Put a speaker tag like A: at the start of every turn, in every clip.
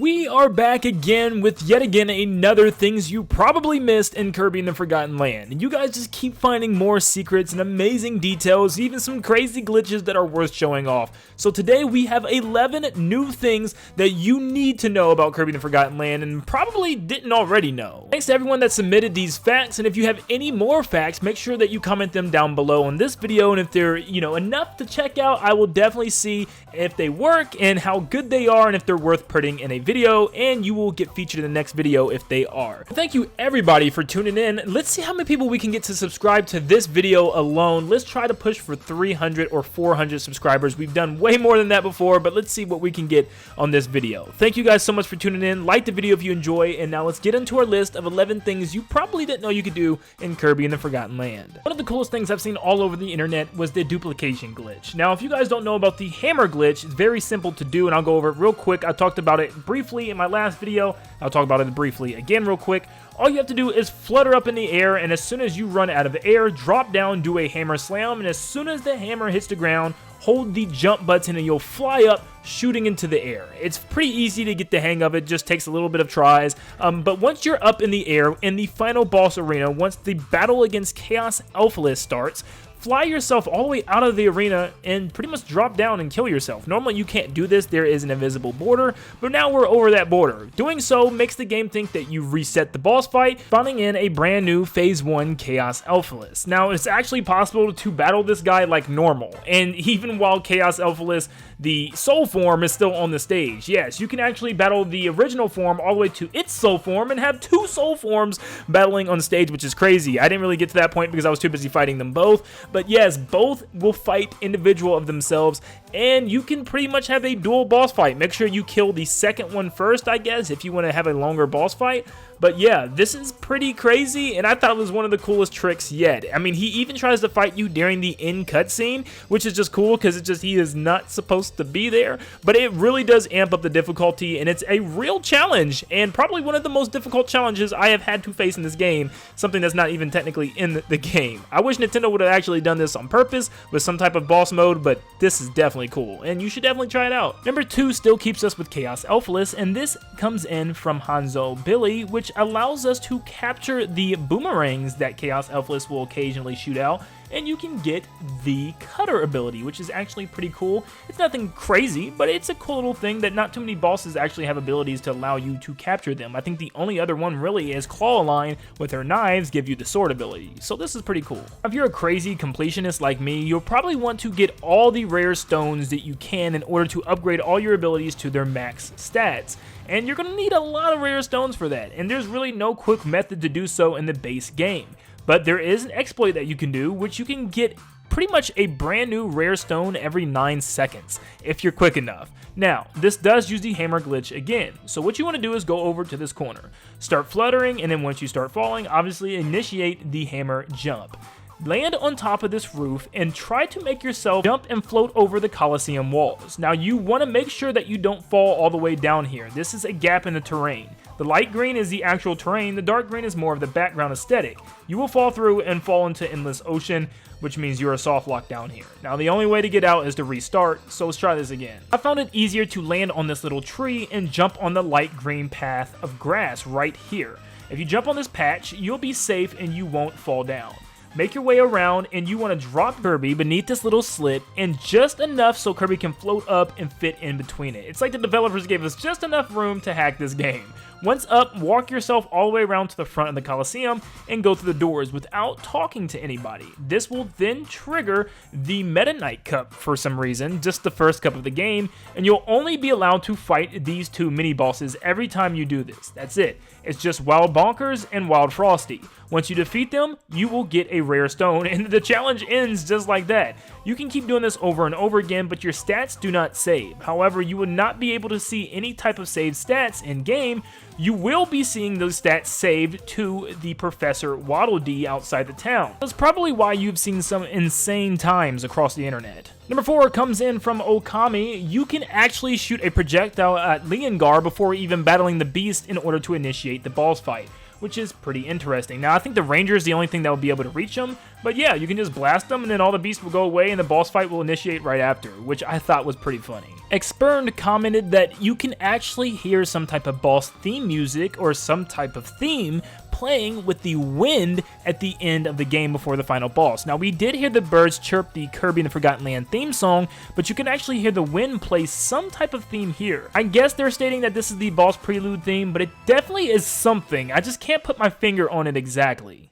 A: We are back again with yet again another things you probably missed in Kirby and the Forgotten Land. And you guys just keep finding more secrets and amazing details, even some crazy glitches that are worth showing off. So today we have 11 new things that you need to know about Kirby and the Forgotten Land and probably didn't already know. Thanks to everyone that submitted these facts, and if you have any more facts, make sure that you comment them down below on this video, and if they're, enough to check out, I will definitely see if they work and how good they are and if they're worth putting in a video, and you will get featured in the next video if they are. Thank you everybody for tuning in. Let's see how many people we can get to subscribe to this video alone. Let's try to push for 300 or 400 subscribers. We've done way more than that before, but let's see what we can get on this video. Thank you guys so much for tuning in. Like the video if you enjoy, and now let's get into our list of 11 things you probably didn't know you could do in Kirby and the Forgotten Land. One of the coolest things I've seen all over the internet was the duplication glitch. Now, if you guys don't know about the hammer glitch, it's very simple to do, and I'll go over it real quick. I talked about it briefly in my last video. I'll talk about it briefly again real quick. All you have to do is flutter up in the air, and as soon as you run out of air, drop down, do a hammer slam, and as soon as the hammer hits the ground, hold the jump button and you'll fly up, shooting into the air. It's pretty easy to get the hang of it, just takes a little bit of tries, but once you're up in the air in the final boss arena, once the battle against Chaos Alphaless starts, fly yourself all the way out of the arena and pretty much drop down and kill yourself. Normally you can't do this, there is an invisible border, but now we're over that border. Doing so makes the game think that you've reset the boss fight, spawning in a brand new Phase 1 Chaos Alphaless. Now it's actually possible to battle this guy like normal, and even while Chaos Alphaless, the soul form, is still on the stage. Yes, you can actually battle the original form all the way to its soul form and have two soul forms battling on stage, which is crazy. I didn't really get to that point because I was too busy fighting them both. But yes, both will fight individual of themselves, and you can pretty much have a dual boss fight. Make sure you kill the second one first, I guess, if you want to have a longer boss fight. But yeah, this is pretty crazy, and I thought it was one of the coolest tricks yet. I mean, he even tries to fight you during the end cutscene, which is just cool because he is not supposed to be there. But it really does amp up the difficulty, and it's a real challenge, and probably one of the most difficult challenges I have had to face in this game, something that's not even technically in the game. I wish Nintendo would have actually done this on purpose with some type of boss mode, but this is definitely cool, and you should definitely try it out. Number 2 still keeps us with Chaos Alphaless, and this comes in from Hanzo Billy, which allows us to capture the boomerangs that Chaos Alphaless will occasionally shoot out, and you can get the cutter ability, which is actually pretty cool. It's nothing crazy, but it's a cool little thing that not too many bosses actually have abilities to allow you to capture them. I think the only other one really is Clawline with her knives give you the sword ability, so this is pretty cool. If you're a crazy completionist like me, you'll probably want to get all the rare stones that you can in order to upgrade all your abilities to their max stats. And you're going to need a lot of rare stones for that, and there's really no quick method to do so in the base game. But there is an exploit that you can do, which you can get pretty much a brand new rare stone every 9 seconds, if you're quick enough. Now, this does use the hammer glitch again, so what you want to do is go over to this corner, start fluttering, and then once you start falling, obviously initiate the hammer jump. Land on top of this roof and try to make yourself jump and float over the Coliseum walls. Now you want to make sure that you don't fall all the way down here. This is a gap in the terrain. The light green is the actual terrain, the dark green is more of the background aesthetic. You will fall through and fall into Endless Ocean, which means you're a soft lock down here. Now the only way to get out is to restart, so let's try this again. I found it easier to land on this little tree and jump on the light green path of grass right here. If you jump on this patch, you'll be safe and you won't fall down. Make your way around, and you want to drop Kirby beneath this little slit, and just enough so Kirby can float up and fit in between it. It's like the developers gave us just enough room to hack this game. Once up, walk yourself all the way around to the front of the Coliseum and go through the doors without talking to anybody. This will then trigger the Meta Knight Cup for some reason, just the first cup of the game, and you'll only be allowed to fight these two mini-bosses every time you do this. That's it. It's just Wild Bonkers and Wild Frosty. Once you defeat them, you will get a rare stone, and the challenge ends just like that. You can keep doing this over and over again, but your stats do not save. However, you will not be able to see any type of saved stats in-game. You will be seeing those stats saved to the Professor Waddle Dee outside the town. That's probably why you've seen some insane times across the internet. Number 4 comes in from Okami. You can actually shoot a projectile at Leongar before even battling the beast in order to initiate the boss fight. which is pretty interesting. Now, I think the ranger is the only thing that will be able to reach them, but yeah, you can just blast them and then all the beasts will go away and the boss fight will initiate right after, which I thought was pretty funny. Expurned commented that you can actually hear some type of boss theme music or some type of theme playing with the wind at the end of the game before the final boss. Now, we did hear the birds chirp the Kirby and the Forgotten Land theme song, but you can actually hear the wind play some type of theme here. I guess they're stating that this is the boss prelude theme, but it definitely is something. I just can't put my finger on it exactly.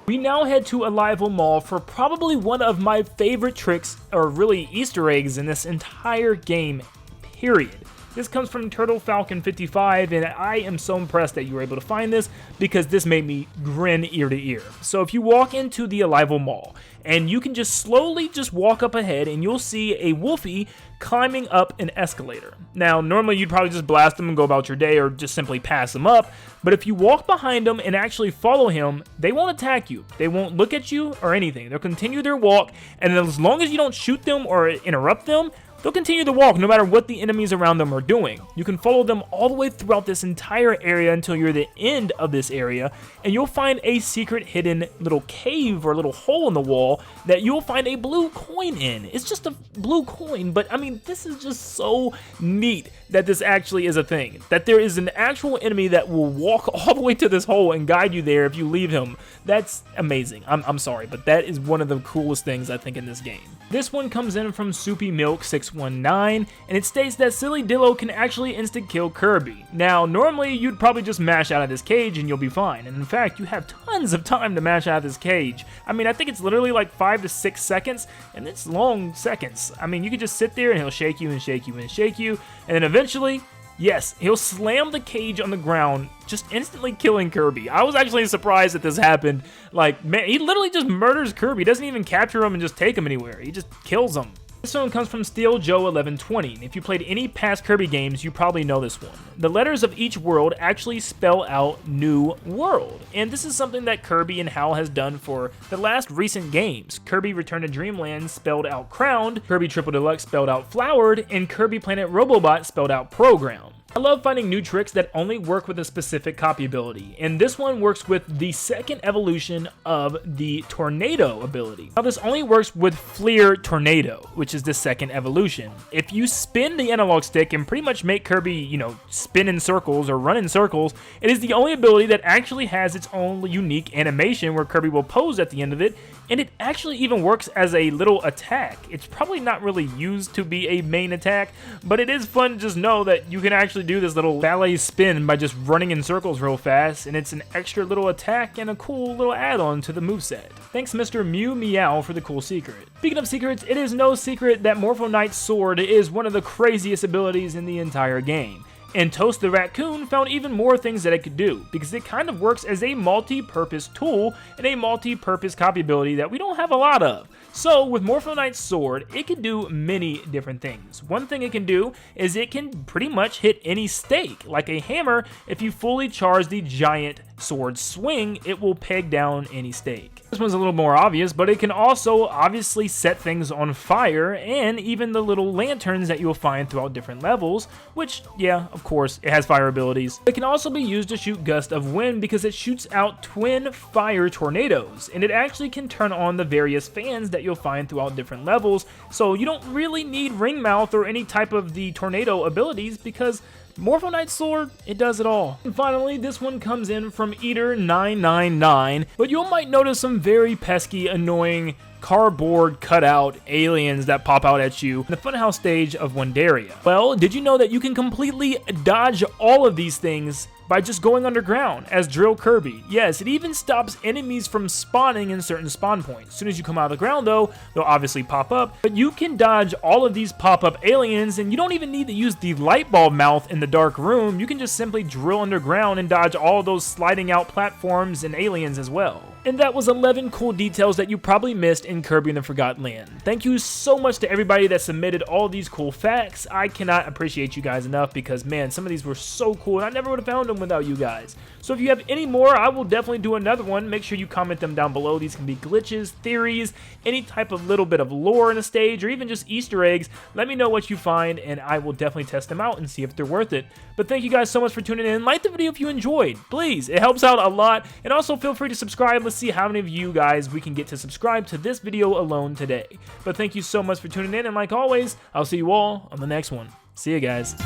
A: We now head to Arrival Mall for probably one of my favorite tricks, or really Easter eggs, in this entire game, period. This comes from Turtle Falcon 55, and I am so impressed that you were able to find this because this made me grin ear to ear. So if you walk into the Arrival Mall, and you can just slowly just walk up ahead, and you'll see a Wolfie climbing up an escalator. Now, normally you'd probably just blast them and go about your day, or just simply pass them up, but if you walk behind them and actually follow him, they won't attack you. They won't look at you or anything. They'll continue their walk, and as long as you don't shoot them or interrupt them, they'll continue to walk no matter what the enemies around them are doing. You can follow them all the way throughout this entire area until you're at the end of this area, and you'll find a secret hidden little cave or little hole in the wall that you'll find a blue coin in. It's just a blue coin, but I mean, this is just so neat that this actually is a thing. That there is an actual enemy that will walk all the way to this hole and guide you there if you leave him. That's amazing. I'm sorry, but that is one of the coolest things I think in this game. This one comes in from Soupy Milk 619, and it states that Silly Dillo can actually instant-kill Kirby. Now, normally you'd probably just mash out of this cage and you'll be fine, and in fact, you have tons of time to mash out of this cage. I mean, I think it's literally like 5 to 6 seconds, and it's long seconds. I mean, you could just sit there and he'll shake you and shake you and shake you, and then eventually, yes, he'll slam the cage on the ground, just instantly killing Kirby. I was actually surprised that this happened. Like, man, he literally just murders Kirby. He doesn't even capture him and just take him anywhere. He just kills him. This one comes from Steel Joe 1120. If you played any past Kirby games, you probably know this one. The letters of each world actually spell out New World, and this is something that Kirby and HAL has done for the last recent games. Kirby Return to Dreamland spelled out Crowned, Kirby Triple Deluxe spelled out Flowered, and Kirby Planet Robobot spelled out Program. I love finding new tricks that only work with a specific copy ability, and this one works with the second evolution of the Tornado ability. Now, this only works with Fleer Tornado, which is the second evolution. If you spin the analog stick and pretty much make Kirby, you know, spin in circles or run in circles, it is the only ability that actually has its own unique animation where Kirby will pose at the end of it, and it actually even works as a little attack. It's probably not really used to be a main attack, but it is fun to just know that you can actually do this little ballet spin by just running in circles real fast, and it's an extra little attack and a cool little add-on to the moveset. Thanks Mr. Mewmeow for the cool secret. Speaking of secrets, it is no secret that Morpho Knight's sword is one of the craziest abilities in the entire game. And Toast the Racoon found even more things that it could do, because it kind of works as a multi-purpose tool and a multi-purpose copy ability that we don't have a lot of. So with Morpho Knight's sword, it can do many different things. One thing it can do is it can pretty much hit any stake. Like a hammer, if you fully charge the giant sword swing, it will peg down any stake. This one's a little more obvious, but it can also obviously set things on fire, and even the little lanterns that you'll find throughout different levels, which, yeah, of course, it has fire abilities. It can also be used to shoot gusts of wind because it shoots out twin fire tornadoes, and it actually can turn on the various fans that you'll find throughout different levels, so you don't really need ring mouth or any type of the tornado abilities because Morpho Knight's sword, it does it all. And finally, this one comes in from Eater999, but you might notice some very pesky, annoying, cardboard cutout aliens that pop out at you in the Funhouse stage of Wandaria. Well, did you know that you can completely dodge all of these things by just going underground as Drill Kirby? Yes, it even stops enemies from spawning in certain spawn points. As soon as you come out of the ground though, they'll obviously pop up, but you can dodge all of these pop-up aliens, and you don't even need to use the light bulb mouth in the dark room. You can just simply drill underground and dodge all of those sliding out platforms and aliens as well. And that was 11 cool details that you probably missed in Kirby and the Forgotten Land. Thank you so much to everybody that submitted all these cool facts. I cannot appreciate you guys enough because, man, some of these were so cool and I never would have found them without you guys. So if you have any more, I will definitely do another one. Make sure you comment them down below. These can be glitches, theories, any type of little bit of lore in a stage, or even just Easter eggs. Let me know what you find and I will definitely test them out and see if they're worth it. But thank you guys so much for tuning in. Like the video if you enjoyed, please. It helps out a lot. And also feel free to subscribe. Let's see how many of you guys we can get to subscribe to this video alone today. But thank you so much for tuning in, and like always, I'll see you all on the next one. See you guys.